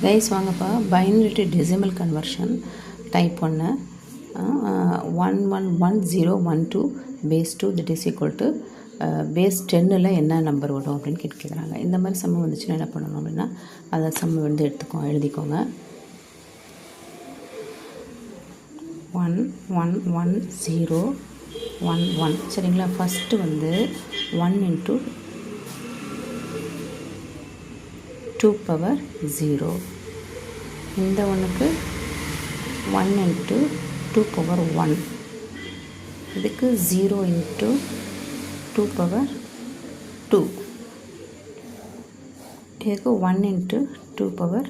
Guys வாங்கப்பா binary to decimal conversion type பண்ண 111012 base 2 that is equal to base 10ல் என்ன நம்பர் வரும் அப்படின்னு கேட்குறாங்க. இந்த மாதிரி சம்ம வந்துச்சுன்னா என்ன பண்ணணும் அப்படின்னா அதை சம்ம வந்து எழுதிக்கோங்க. 1111011 சரிங்களா. ஃபஸ்ட்டு வந்து 1 into 2 power 0. இந்த ஒன்றுக்கு 1 into 2 power 1. இதுக்கு 0 into 2 power 2. இதுக்கு 1 into 2 power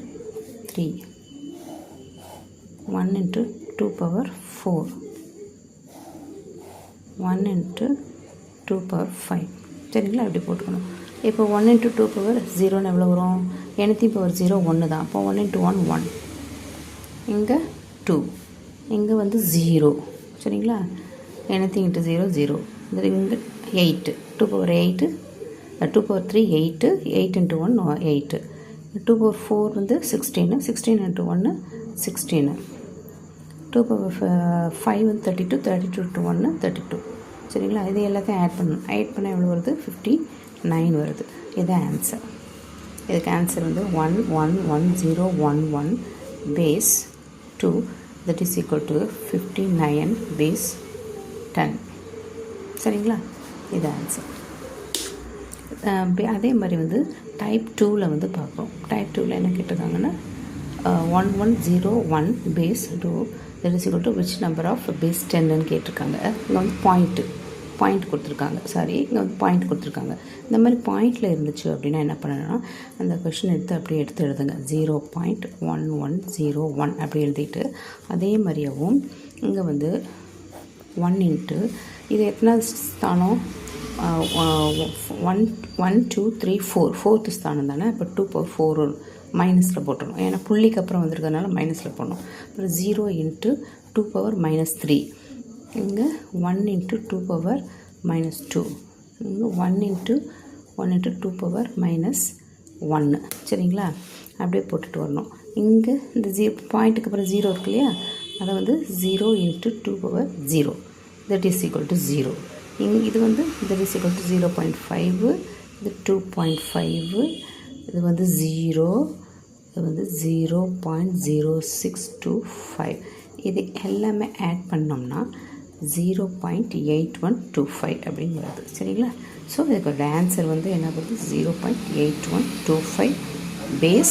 3. 1 into 2 power 4. 1 into 2 power 5. சரிங்களா, அப்படி போட்டுக்கணும். இப்போ 1 into 2 power 0 எவ்வளோ வரும்? anything power 0 1 தான். அப்போ 1 into 1 1. இங்கே 2. இங்கே வந்து 0. சரிங்களா. anything into 0 0. இங்கே 8. 2 power 8. 2 power 3 8. 8 into 1 8. 2 power 4 வந்து 16. 16 into 1 16. 2 power 5 வந்து 32. 32 into 1 32. சரிங்களா. இது எல்லாத்தையும் ஆட் பண்ணணும். ஆட் பண்ணால் எவ்வளோ வருது? 59 வருது. இதுதான் ஆன்சர். இதுக்கு ஆன்சர் வந்து 111011 base 2 that is equal to 59 base 10. சரிங்களா, இது ஆன்சர். அதே மாதிரி வந்து டைப் 2ல் வந்து பார்க்குறோம். டைப் 2ல் என்ன கேட்டிருக்காங்கன்னா 1101 base 2 that is equal to which number of base 10ன்னு கேட்டிருக்காங்க. இங்கே வந்து பாயிண்ட் கொடுத்துருக்காங்க. இங்கே வந்து பாயிண்ட் கொடுத்துருக்காங்க. இந்த மாதிரி பாயிண்டில் இருந்துச்சு அப்படின்னா என்ன பண்ணணும்னா அந்த கொஷின் எடுத்து எழுதுங்க. 0.1101 அப்படி எழுதிட்டு அதே மாதிரியாகவும் இங்கே வந்து 1 இன்ட்டு இது எத்தனை ஸ்தானம்? 1 2 3 4 4th ஸ்தானம் தானே. இப்போ 2 power 4 மைனஸில் போட்டுடணும். ஏன்னா புள்ளிக்கு அப்புறம் வந்துருக்கிறதுனால மைனஸில் போடணும். அப்புறம் 0 into 2 power -3. இங்கே 1 into 2 power -2. இங்கே 1 into 2 power -1. சரிங்களா, அப்படியே போட்டுட்டு வரணும். இங்கே இந்த பாயிண்ட்டுக்கு அப்புறம் 0 இருக்கு இல்லையா, அதை வந்து 0 into 2 power 0 that is equal to 0. இது வந்து தட் இஸ் ஈக்குவல் டு 0.5. இது 2.5. இது வந்து 0. இது வந்து 0.0625. இது எல்லாமே ஆட் பண்ணோம்னா 0.8125 அப்படின்னு வருது. சரிங்களா. ஸோ இதுக்கு ஆன்சர் வந்து என்ன வருது? 0.8125 பேஸ்